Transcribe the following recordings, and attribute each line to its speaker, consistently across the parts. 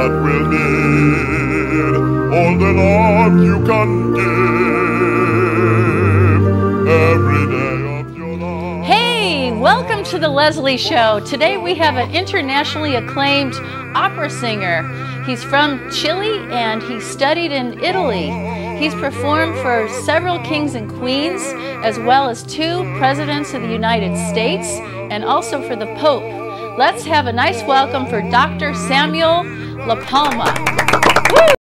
Speaker 1: that will need all the love you can give every day of your life.
Speaker 2: Hey, welcome to the Lezlie Show. Today we have an internationally acclaimed opera singer. He's from Chile and he studied in Italy. He's performed for several kings and queens, as well as 2 presidents of the United States, and also for the Pope. Let's have a nice welcome for Dr. Samuel La Palma. Woo!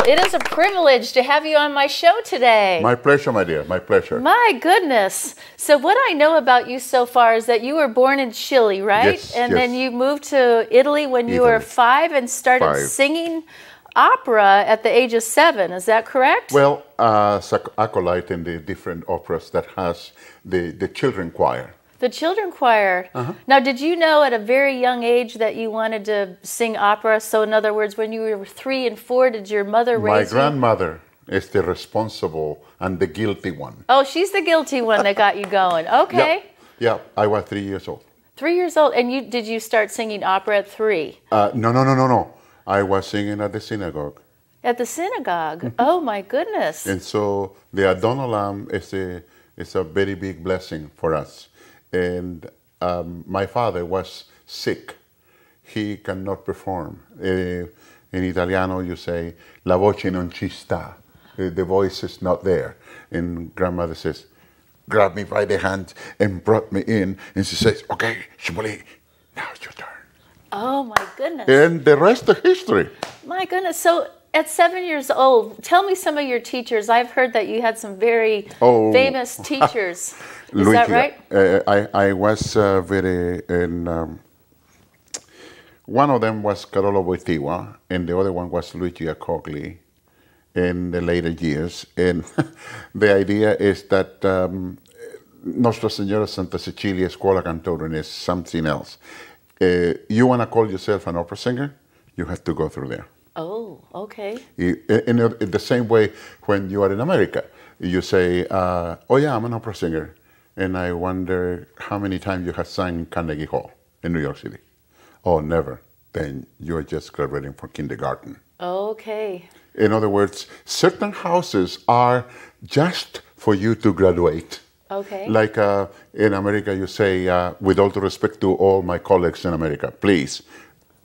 Speaker 2: It is a privilege to have you on my show today.
Speaker 1: My pleasure, my dear, my pleasure.
Speaker 2: My goodness. So what I know about you so far is that you were born in Chile, right?
Speaker 1: Yes,
Speaker 2: and
Speaker 1: yes.
Speaker 2: then you moved to Italy when you were 5 and started singing opera at the age of 7. Is that correct?
Speaker 1: Well, as an acolyte in the different operas that has the children choir.
Speaker 2: The children choir. Now, did you know at a very young age that you wanted to sing opera? So in other words, when you were 3 and 4, did your mother raise you?
Speaker 1: My grandmother is the responsible and the guilty one.
Speaker 2: Oh, she's the guilty one that got you going. Okay.
Speaker 1: Yeah, I was 3 years old.
Speaker 2: 3 years old. And did you start singing opera at 3?
Speaker 1: No. I was singing at the synagogue.
Speaker 2: At the synagogue? Oh, my goodness.
Speaker 1: And so the Adon Olam is a very big blessing for us. And my father was sick. He cannot perform. In Italiano, you say, la voce non ci sta. The voice is not there. And grandmother says, grabbed me by the hand and brought me in. And she says, okay, Shimoli, now it's your turn.
Speaker 2: Oh, my goodness.
Speaker 1: And the rest is history.
Speaker 2: My goodness. So at 7 years old, tell me some of your teachers. I've heard that you had some very famous teachers. Is
Speaker 1: Luigi,
Speaker 2: that right?
Speaker 1: I was one of them was Carolo Wojtyła, and the other one was Luigi Accogli in the later years. And the idea is that Nostra Signora Santa Cecilia Scuola Cantorum is something else. You want to call yourself an opera singer, you have to go through there.
Speaker 2: Oh, okay.
Speaker 1: In the same way when you are in America, you say, oh yeah, I'm an opera singer. And I wonder how many times you have sung in Carnegie Hall in New York City. Oh, never. Then you're just graduating from kindergarten.
Speaker 2: Okay.
Speaker 1: In other words, certain houses are just for you to graduate.
Speaker 2: Okay.
Speaker 1: Like in America, you say, with all due respect to all my colleagues in America, please,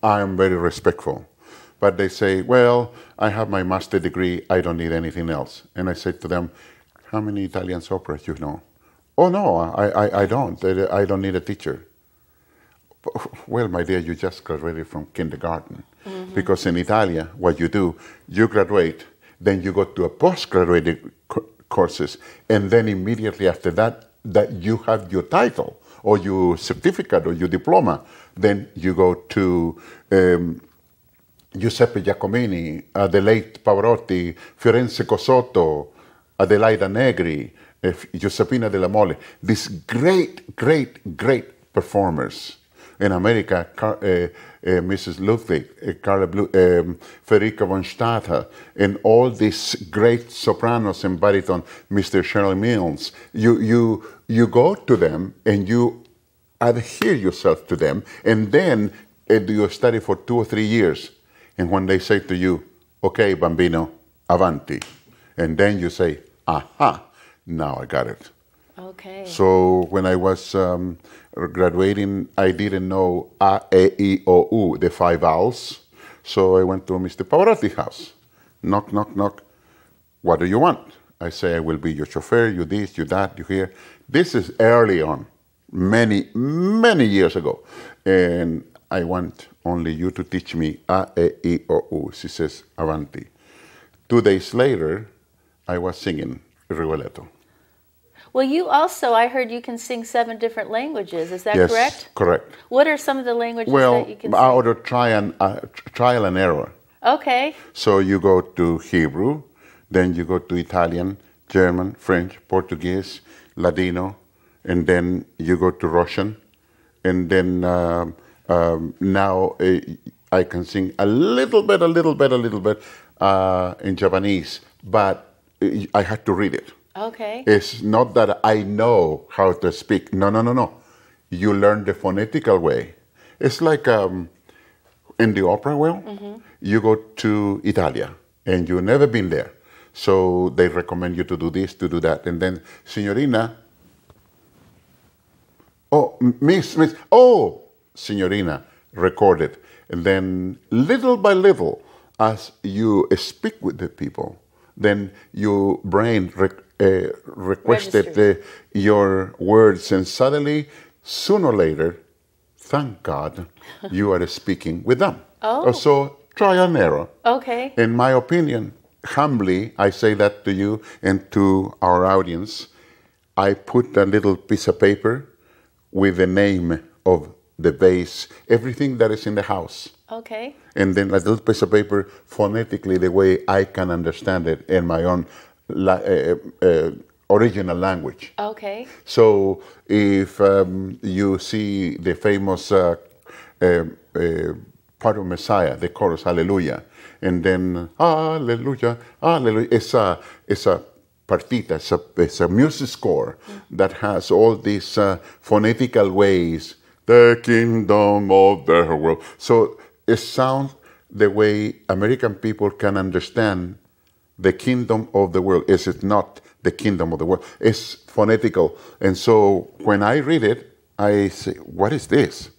Speaker 1: I am very respectful. But they say, well, I have my master's degree, I don't need anything else. And I say to them, how many Italian operas you know? Oh, no, I don't. I don't need a teacher. Well, my dear, you just graduated from kindergarten. Because in Italia, what you do, you graduate, then you go to a postgraduate courses, and then immediately after that you have your title, or your certificate, or your diploma. Then you go to Giuseppe Giacomini, Adelaide Pavarotti, Fiorenzo Cosotto, Adelaida Negri, Giuseppina della Mole, these great performers. In America, Mrs. Ludwig, Carla Federica von Stadter, and all these great sopranos and baritone, Mr. Shirley Mills, you go to them and you adhere yourself to them, and then you study for 2 or 3 years. And when they say to you, okay, bambino, avanti, and then you say, aha, now I got it.
Speaker 2: Okay.
Speaker 1: So when I was graduating, I didn't know A, E, I, O, U, the 5 vowels. So I went to Mr. Pavarotti's house. Knock, knock, knock. What do you want? I say, I will be your chauffeur, you this, you that, you here. This is early on, many, many years ago. And I want only you to teach me A, E, I, O, U. She says, avanti. 2 days later, I was singing Rigoletto.
Speaker 2: Well, you also, I heard you can sing 7 different languages. Is that
Speaker 1: Yes,
Speaker 2: correct?
Speaker 1: correct.
Speaker 2: What are some of the languages
Speaker 1: Well,
Speaker 2: that you can sing?
Speaker 1: out of trial and error.
Speaker 2: Okay.
Speaker 1: So you go to Hebrew, then you go to Italian, German, French, Portuguese, Ladino, and then you go to Russian, and then now I can sing a little bit in Japanese, but I had to read it.
Speaker 2: Okay.
Speaker 1: It's not that I know how to speak. No. You learn the phonetical way. It's like in the opera world, you go to Italia and you've never been there. So they recommend you to do this, to do that. And then, signorina, oh, miss, oh, signorina, recorded. And then little by little, as you speak with the people, then your brain requested your words, and suddenly, sooner or later, thank God, you are speaking with them.
Speaker 2: Oh.
Speaker 1: So trial and error.
Speaker 2: Okay.
Speaker 1: In my opinion, humbly, I say that to you and to our audience. I put a little piece of paper with the name of the base, everything that is in the house.
Speaker 2: Okay.
Speaker 1: And then a little piece of paper, phonetically, the way I can understand it in my own original language.
Speaker 2: Okay.
Speaker 1: So if you see the famous part of Messiah, the chorus, Hallelujah, and then Hallelujah, Hallelujah, it's a partita, it's a music score that has all these phonetical ways, the kingdom of the world. So it sounds the way American people can understand the kingdom of the world. Is it not the kingdom of the world? It's phonetical. And so when I read it, I say, what is this?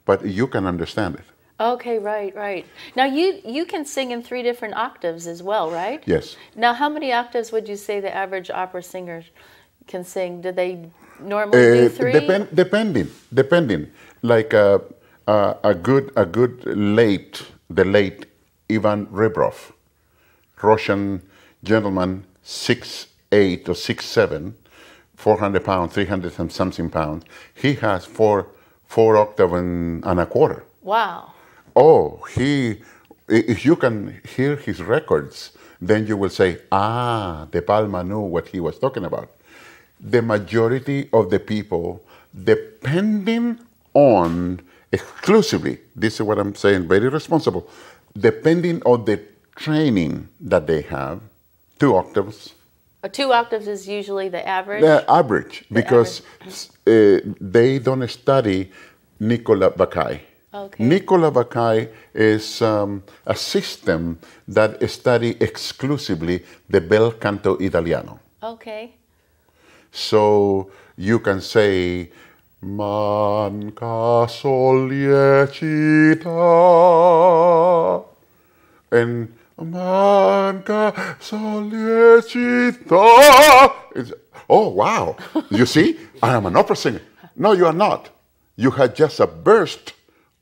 Speaker 1: But you can understand it.
Speaker 2: Okay, right. Now you can sing in 3 different octaves as well, right?
Speaker 1: Yes.
Speaker 2: Now, how many octaves would you say the average opera singer can sing? Do they normally do 3?
Speaker 1: Depending. Like a good late Ivan Rebrov, Russian gentleman, 6'8" or 6'7", 400 pounds, 300 and something pounds. He has four octaves and a quarter.
Speaker 2: Wow.
Speaker 1: Oh, if you can hear his records, then you will say, the Palma knew what he was talking about. The majority of the people, depending on, exclusively, this is what I'm saying, very responsible, depending on the training that they have, 2 octaves.
Speaker 2: 2 octaves is usually the average?
Speaker 1: The average, because they don't study Nicola Bacai.
Speaker 2: Okay.
Speaker 1: Nicola Bacai is a system that study exclusively the bel canto italiano.
Speaker 2: Okay.
Speaker 1: So you can say, manca sollecita, and manca sollecita. Oh, wow. You see, I am an opera singer. No, you are not. You had just a burst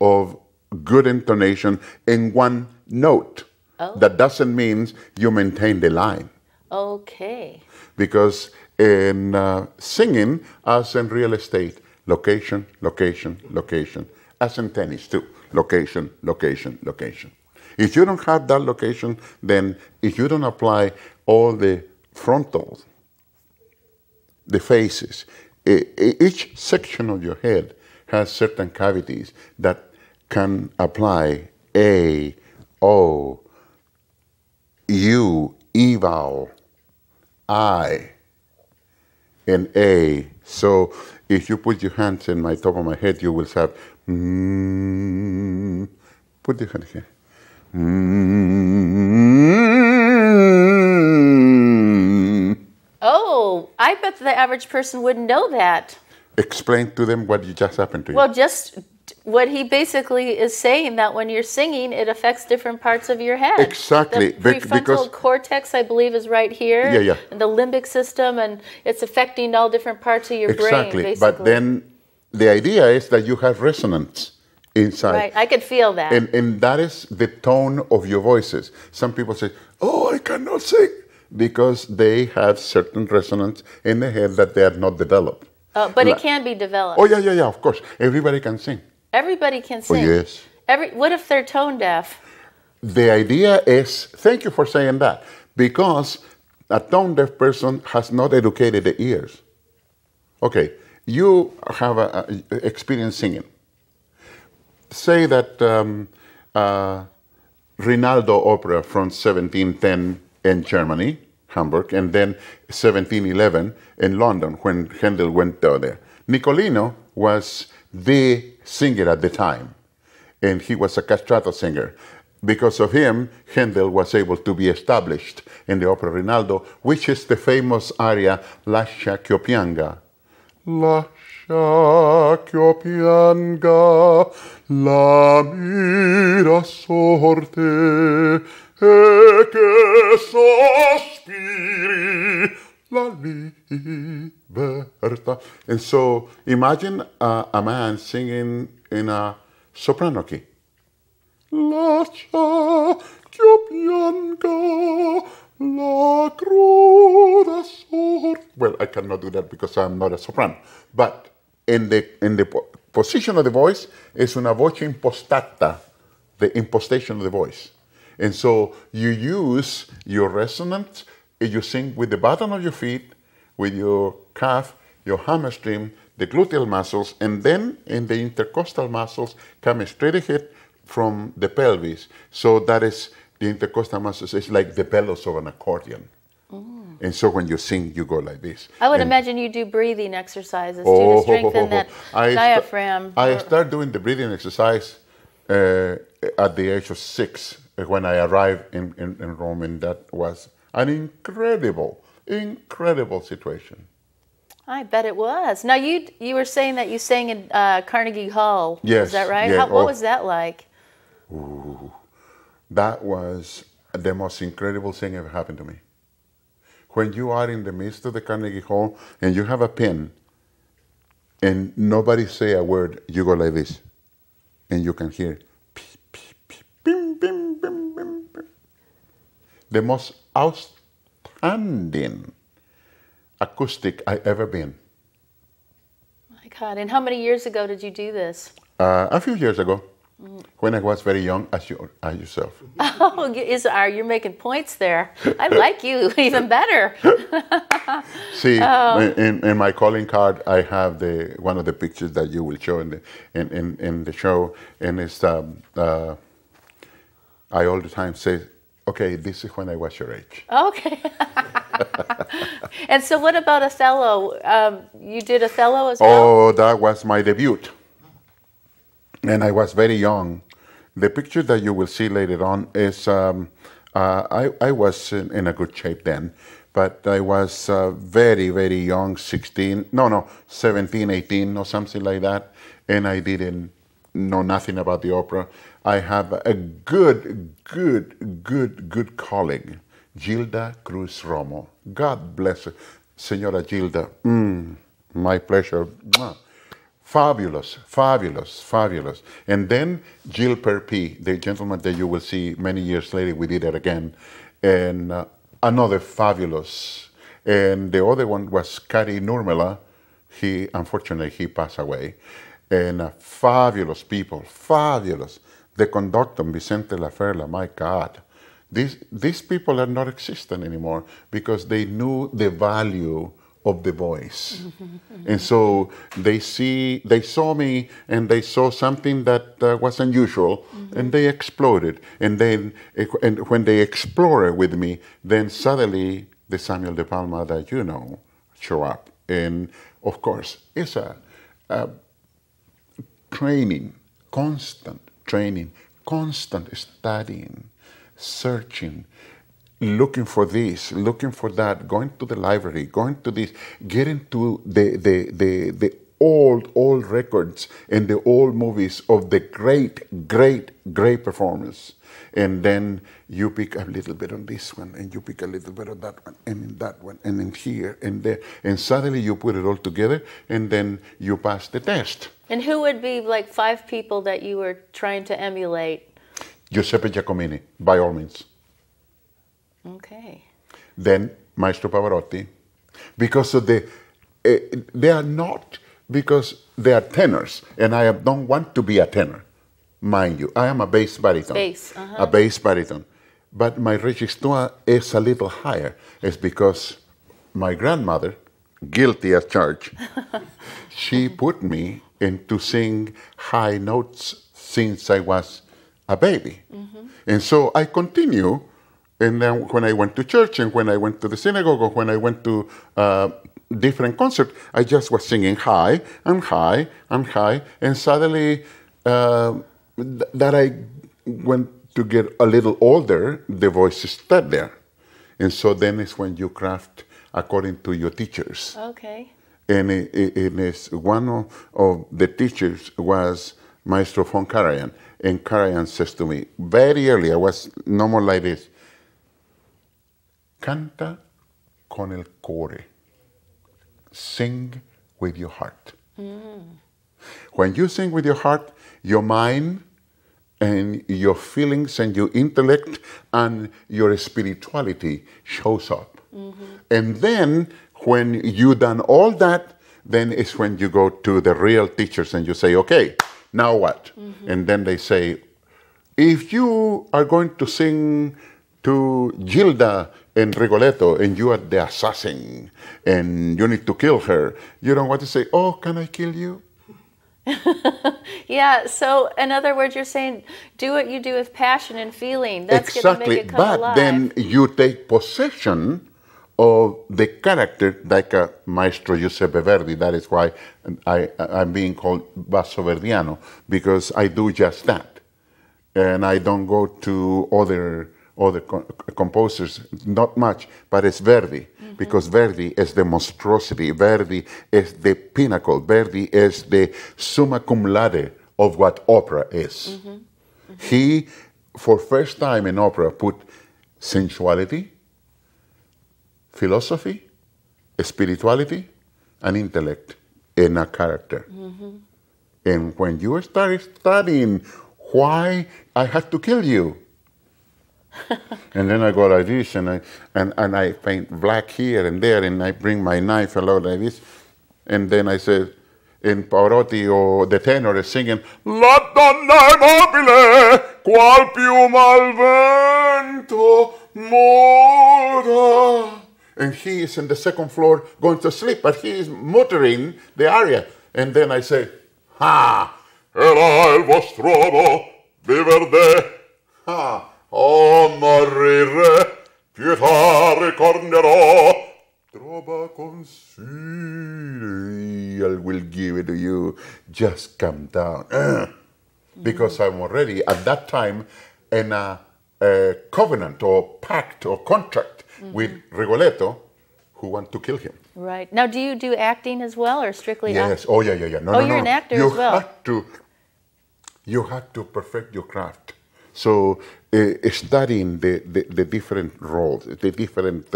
Speaker 1: of good intonation in one note.
Speaker 2: Oh.
Speaker 1: That doesn't mean you maintain the line.
Speaker 2: Okay.
Speaker 1: Because in singing, as in real estate, location, location, location. As in tennis too, location, location, location. If you don't have that location, then if you don't apply all the frontals, the faces, each section of your head has certain cavities that can apply A, O, U, E vowel, I, and A. So if you put your hands in my top of my head, you will have, put your hand here.
Speaker 2: Oh, I bet the average person wouldn't know that.
Speaker 1: Explain to them what just happened to you.
Speaker 2: Well, just what he basically is saying, that when you're singing, it affects different parts of your head.
Speaker 1: Exactly.
Speaker 2: The prefrontal cortex, I believe, is right here.
Speaker 1: Yeah, yeah.
Speaker 2: And the limbic system, and it's affecting all different parts of your brain, basically.
Speaker 1: But then the idea is that you have resonance inside.
Speaker 2: Right, I could feel that.
Speaker 1: And that is the tone of your voices. Some people say, oh, I cannot sing, because they have certain resonance in the head that they have not developed.
Speaker 2: But it can be developed.
Speaker 1: Oh, yeah, of course. Everybody can sing.
Speaker 2: Everybody can sing.
Speaker 1: Oh, yes.
Speaker 2: What if they're tone deaf?
Speaker 1: The idea is, thank you for saying that, because a tone deaf person has not educated the ears. Okay, you have experience singing. Say that Rinaldo opera from 1710 in Germany, Hamburg, and then 1711 in London when Handel went there. Nicolino was the singer at the time, and he was a castrato singer. Because of him, Handel was able to be established in the opera Rinaldo, which is the famous aria Lascia ch'io pianga. Lascia ch'io pianga, la mia sorte, e che sospiri la libertà. And so imagine a man singing in a soprano key. Lascia ch'io pianga la cruda sorte. Well, I cannot do that because I'm not a soprano. But in the position of the voice is una voce impostata, the impostation of the voice. And so you use your resonance, and you sing with the bottom of your feet, with your calf, your hamstring, the gluteal muscles, and then in the intercostal muscles come straight ahead from the pelvis. So that is, the intercostal muscles is like the bellows of an accordion. And so when you sing, you go like this.
Speaker 2: I would imagine you do breathing exercises to strengthen that diaphragm.
Speaker 1: I started doing the breathing exercise at the age of 6 when I arrived in Rome, and that was an incredible situation.
Speaker 2: I bet it was. Now, you were saying that you sang in Carnegie Hall.
Speaker 1: Yes.
Speaker 2: Is that right?
Speaker 1: Yeah.
Speaker 2: What was that like?
Speaker 1: Ooh, that was the most incredible thing ever happened to me. When you are in the midst of the Carnegie Hall and you have a pen and nobody say a word, you go like this, and you can hear bim, bim, bim, bim, bim. The most outstanding acoustic I ever been.
Speaker 2: My God! And how many years ago did you do this?
Speaker 1: A few years ago, when I was very young, as yourself.
Speaker 2: Oh, you're making points there. I like you even better.
Speaker 1: See, in my calling card, I have one of the pictures that you will show in the show, and it's I all the time say, okay, this is when I was your age.
Speaker 2: Okay. And so, what about Othello? You did Othello as well?
Speaker 1: Oh, that was my debut. And I was very young. The picture that you will see later on is, I was in a good shape then, but I was very, very young, 17, 18 or something like that, and I didn't know nothing about the opera. I have a good colleague, Gilda Cruz Romo. God bless her. Senora Gilda, my pleasure. Fabulous. And then Gilles Perpy, the gentleman that you will see many years later, we did it again. And another fabulous. And the other one was Kari Nurmela. Unfortunately, he passed away. And fabulous people, fabulous. The conductor, Vicente Laferla, my God. These people are not existent anymore because they knew the value of the voice. And so they saw me and they saw something that was unusual, and they exploded. And then when they explored with me, then suddenly the Samuel de Palma that you know show up. And of course, it's a training, constant training, constant studying, searching. looking for this, looking for that, going to the library, going to this, getting to the old records and the old movies of the great performance. And then you pick a little bit on this one, and you pick a little bit of that one, and in that one, and in here, and there. And suddenly you put it all together, and then you pass the test.
Speaker 2: And who would be like 5 people that you were trying to emulate?
Speaker 1: Giuseppe Giacomini, by all means.
Speaker 2: Okay.
Speaker 1: Then Maestro Pavarotti, because of they are not, because they are tenors, and I don't want to be a tenor, mind you. I am a bass baritone. A bass baritone. But my register is a little higher. It's because my grandmother, guilty as charged, she put me into sing high notes since I was a baby. And so I continue. And then when I went to church, and when I went to the synagogue, or when I went to different concerts, I just was singing high and high and high. And suddenly, that I went to get a little older, the voice is stuck there. And so then it's when you craft according to your teachers.
Speaker 2: Okay.
Speaker 1: And it is one of the teachers was Maestro von Karajan. And Karajan says to me, very early, I was no more like this, canta con el core. Sing with your heart. When you sing with your heart, your mind and your feelings and your intellect and your spirituality shows up. And then when you done all that, then it's when you go to the real teachers and you say, okay, now what? And then they say, if you are going to sing to Gilda and Rigoletto, and you are the assassin, and you need to kill her, you don't want to say, oh, can I kill you?
Speaker 2: Yeah, so in other words, you're saying, do what you do with passion and feeling. That's going to make it come alive.
Speaker 1: But then you take possession of the character like a Maestro Giuseppe Verdi. That is why I'm being called Basso Verdiano, because I do just that. And I don't go to other composers, not much, but it's Verdi, because Verdi is the monstrosity, Verdi is the pinnacle, Verdi is the summa cum laude of what opera is. He, for first time in opera, put sensuality, philosophy, spirituality, and intellect in a character. And when you start studying why I had to kill you, and then I go like this, and I paint black here and there, and I bring my knife along like this, and then I say, in Pavarotti or the tenor is singing, La donna è mobile, qual piuma al vento muta. And he is in the second floor going to sleep, but he is muttering the aria. And then I say, ha, era il vostro uomo, viverde, ha. Oh, morire, pietà ricorderò, trova consigli, I will give it to you, just come down. Because I'm already, at that time, in a covenant or pact or contract with Rigoletto, who want to kill him.
Speaker 2: Right. Now, do you do acting as well, or strictly
Speaker 1: Yes. Oh, yeah. No,
Speaker 2: you're an actor as well.
Speaker 1: You have to perfect your craft. So studying the different roles, the different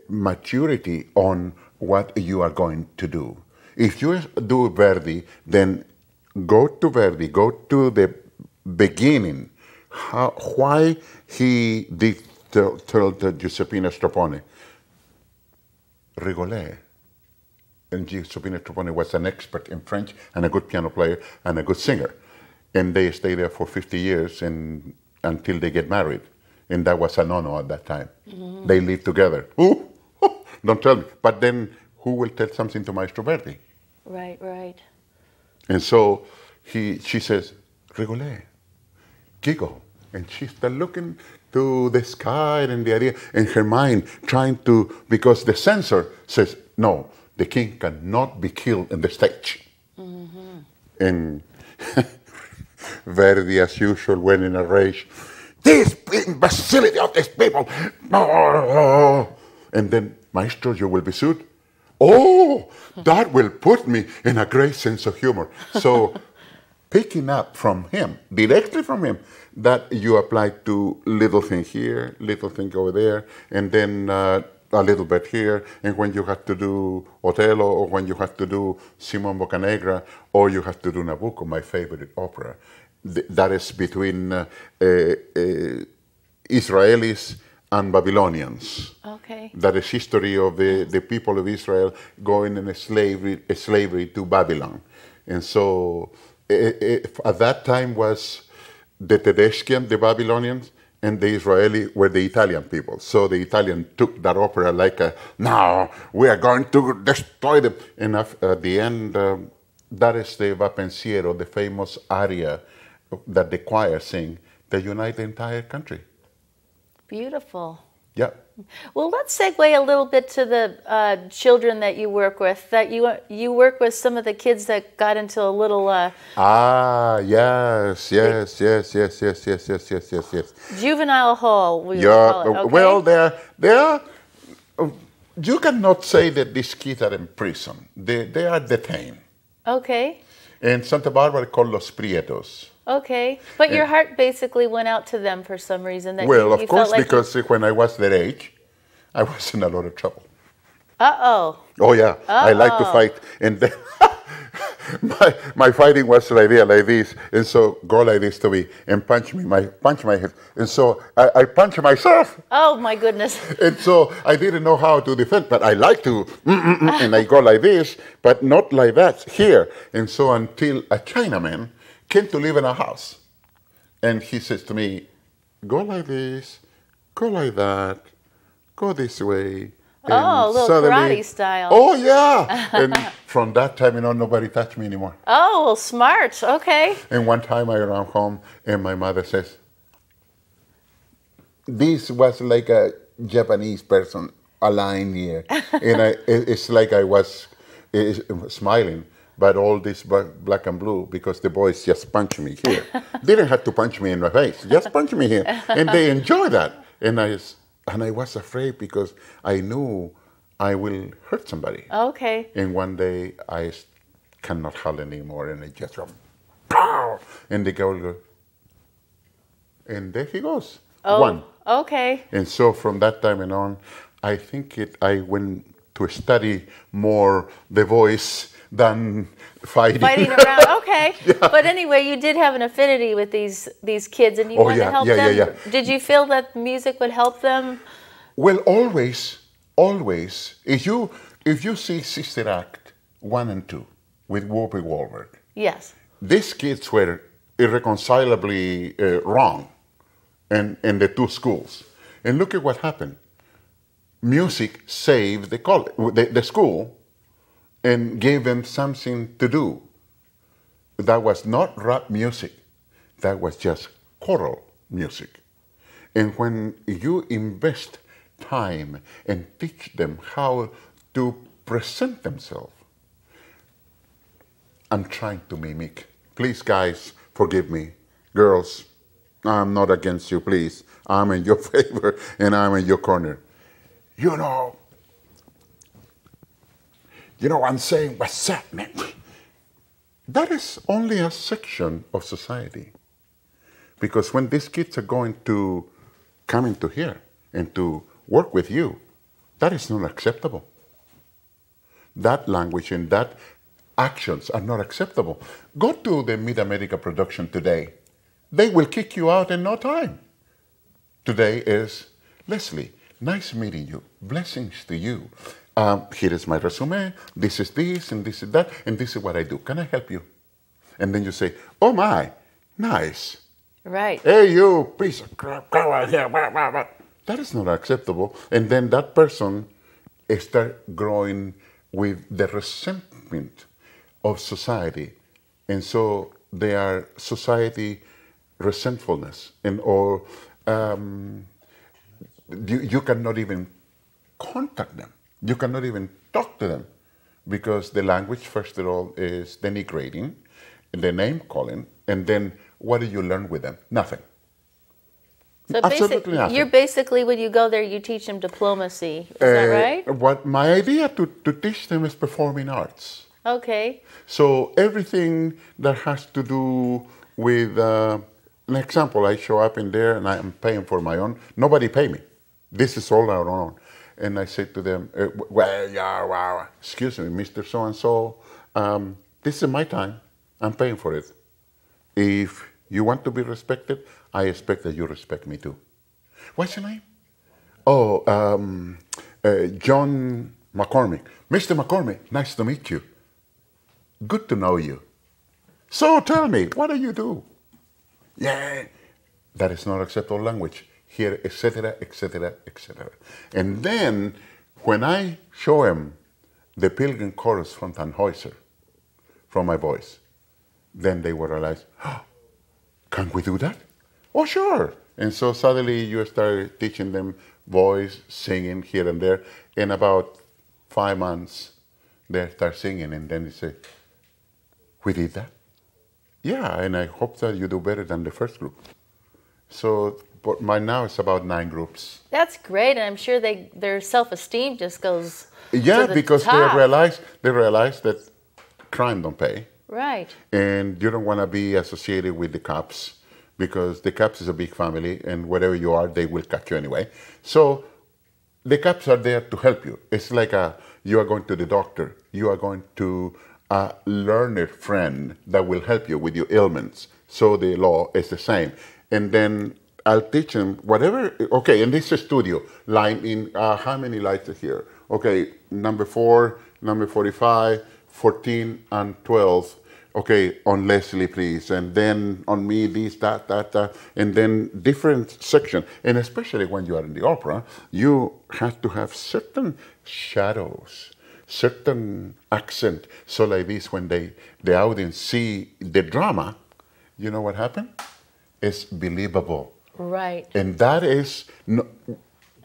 Speaker 1: maturity on what you are going to do. If you do Verdi, then go to Verdi, go to the beginning, why he did tell Giuseppina Stropone. Rigolet. And Giuseppina Stropone was an expert in French and a good piano player and a good singer. And they stay there for 50 years until they get married. And that was a no-no at that time. They live together. Ooh, don't tell me. But then who will tell something to Maestro Verdi?
Speaker 2: Right.
Speaker 1: And so she says, Rigolet, giggle. And she started looking to the sky and the idea, in her mind, trying to, because the censor says, no, the king cannot be killed on the stage. And Verdi, as usual, went in a rage. this imbecility of these people. And then, Maestro, you will be sued. Oh, that will put me in a great sense of humor. So picking up from him, directly from him, that you apply to little thing here, little thing over there, and then a little bit here, and when you have to do Otello, or when you have to do Simon Boccanegra, or you have to do Nabucco, my favorite opera. That is between Israelis and Babylonians.
Speaker 2: Okay.
Speaker 1: That is history of the people of Israel going in slavery to Babylon. And so at that time was the Tedeschian, the Babylonians, and the Israeli were the Italian people. So the Italian took that opera like, no, we are going to destroy them. And at the end, that is the Va Pensiero, the famous aria that the choir sing, that unite the entire country.
Speaker 2: Beautiful.
Speaker 1: Yeah.
Speaker 2: Well, let's segue a little bit to the children that you work with. That you work with some of the kids that got into a little.
Speaker 1: Yes.
Speaker 2: Juvenile hall. We
Speaker 1: Yeah.
Speaker 2: call it. Okay?
Speaker 1: Well, they're. You cannot say that these kids are in prison. They are detained.
Speaker 2: Okay.
Speaker 1: In Santa Barbara, called Los Prietos.
Speaker 2: Okay, but your heart basically went out to them for some reason. That
Speaker 1: Well,
Speaker 2: you
Speaker 1: of course,
Speaker 2: felt like
Speaker 1: because when I was their age, I was in a lot of trouble.
Speaker 2: Uh-oh.
Speaker 1: Oh, yeah. I like to fight. And then my fighting was like this. And so go like this to me and punch my head. And so I punch myself.
Speaker 2: Oh, my goodness.
Speaker 1: And so I didn't know how to defend, but I like to, and I go like this, but not like that here. And so until a Chinaman came to live in our house. And he says to me, go like this, go like that, go this way. And
Speaker 2: a little karate style.
Speaker 1: Oh, yeah. And from that time, nobody touched me anymore.
Speaker 2: Oh, well, smart. Okay.
Speaker 1: And one time I ran home and my mother says, this was like a Japanese person, a line here. And it's like I was smiling. But all this black and blue, because the boys just punch me here. Didn't have to punch me in my face, just punch me here. And they enjoy that. And I was afraid because I knew I will hurt somebody.
Speaker 2: Okay.
Speaker 1: And one day I cannot howl anymore, and I just go, pow! And the girl goes, and there he goes.
Speaker 2: Oh,
Speaker 1: one.
Speaker 2: Okay.
Speaker 1: And so from that time and on, I think I went to study more the voice than fighting.
Speaker 2: Fighting around, okay.
Speaker 1: Yeah.
Speaker 2: But anyway, you did have an affinity with these kids, and you wanted to help them.
Speaker 1: Yeah.
Speaker 2: Did you feel that music would help them?
Speaker 1: Well, always. If you see Sister Act 1 and 2 with Whoopi Goldberg,
Speaker 2: Yes.
Speaker 1: these kids were irreconcilably wrong in the two schools. And look at what happened. Music saved the school and gave them something to do. That was not rap music. That was just choral music. And when you invest time and teach them how to present themselves, I'm trying to mimic. Please, guys, forgive me. Girls, I'm not against you, please. I'm in your favor and I'm in your corner. You know, I'm saying, what's up, man? That is only a section of society. Because when these kids are going to come into here and to work with you, that is not acceptable. That language and that actions are not acceptable. Go to the Mid-America production today. They will kick you out in no time. Today is, Lezlie, nice meeting you. Blessings to you. Here is my resume. This is this, and this is that, and this is what I do. Can I help you? And then you say, oh my, nice.
Speaker 2: Right.
Speaker 1: Hey, you piece of crap, come on here. That is not acceptable. And then that person start growing with the resentment of society. And so they are society resentfulness. Or you cannot even contact them. You cannot even talk to them because the language, first of all, is denigrating, the name calling, and then what do you learn with them? Nothing.
Speaker 2: So
Speaker 1: Absolutely nothing.
Speaker 2: you're basically, when you go there, you teach them diplomacy. Is that right?
Speaker 1: What my idea to teach them is performing arts.
Speaker 2: Okay.
Speaker 1: So everything that has to do with, an example, I show up in there and I'm paying for my own. Nobody pay me. This is all our own. And I say to them, well, yeah, wow, excuse me, Mr. So-and-so, this is my time. I'm paying for it. If you want to be respected, I expect that you respect me too. What's your name? Oh, John McCormick. Mr. McCormick, nice to meet you. Good to know you. So tell me, what do you do? Yeah, that is not acceptable language. Here, etc., etc., etc. And then, when I show him the Pilgrim Chorus from Tannhäuser, from my voice, then they will realize, oh, can we do that? Oh, sure. And so suddenly you start teaching them voice, singing here and there. In about 5 months, they start singing, and then they say, we did that? Yeah, and I hope that you do better than the first group. So, but by now it's about 9 groups. That's
Speaker 2: great, and I'm sure their self-esteem just goes
Speaker 1: to the because
Speaker 2: top.
Speaker 1: they realize that crime don't pay.
Speaker 2: Right.
Speaker 1: And you don't want to be associated with the cops, because the cops is a big family, and wherever you are, they will catch you anyway. So the cops are there to help you. It's like you are going to the doctor. You are going to a learned friend that will help you with your ailments. So the law is the same. And then I'll teach them whatever. Okay, in this studio, line in, how many lights are here? Okay, number 4, number 45, 14, and 12. Okay, on Lezlie, please. And then on me, this, that. And then different sections. And especially when you are in the opera, you have to have certain shadows, certain accent. So like this, when the audience see the drama, you know what happened? It's believable.
Speaker 2: Right.
Speaker 1: And that is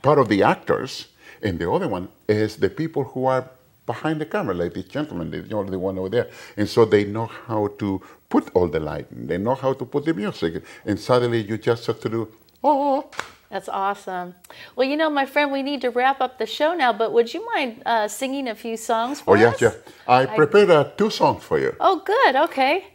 Speaker 1: part of the actors. And the other one is the people who are behind the camera, like this gentleman, the only one over there. And so they know how to put all the lighting. They know how to put the music. And suddenly you just have to do, oh.
Speaker 2: That's awesome. Well, you know, my friend, we need to wrap up the show now, but would you mind singing a few songs for us?
Speaker 1: Yeah. I prepared 2 songs for you.
Speaker 2: Oh, good. Okay.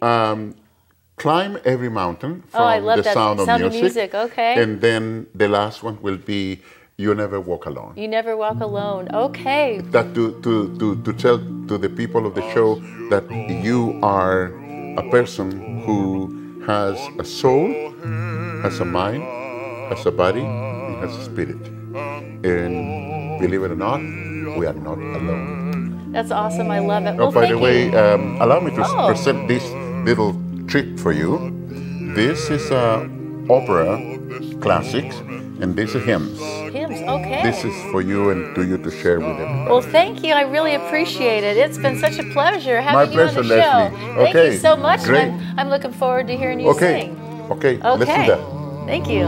Speaker 1: Climb Every Mountain from The Sound of Music.
Speaker 2: Okay.
Speaker 1: And then the last one will be You Never Walk Alone.
Speaker 2: You Never Walk Alone. Okay.
Speaker 1: That to tell to the people of the show that you are a person who has a soul, has a mind, has a body, and has a spirit. And believe it or not, we are not alone.
Speaker 2: That's awesome. I love it.
Speaker 1: Oh, by the way, allow me to present this little treat for you. This is opera classics, and this is hymns.
Speaker 2: Hymns, okay.
Speaker 1: This is for you and to share with everybody.
Speaker 2: Well, thank you. I really appreciate it. It's been such a pleasure having you on the show.
Speaker 1: Lezlie.
Speaker 2: Thank you so much.
Speaker 1: Great.
Speaker 2: I'm looking forward to hearing you sing.
Speaker 1: Okay, let's do that.
Speaker 2: Thank you.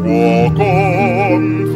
Speaker 1: Walk on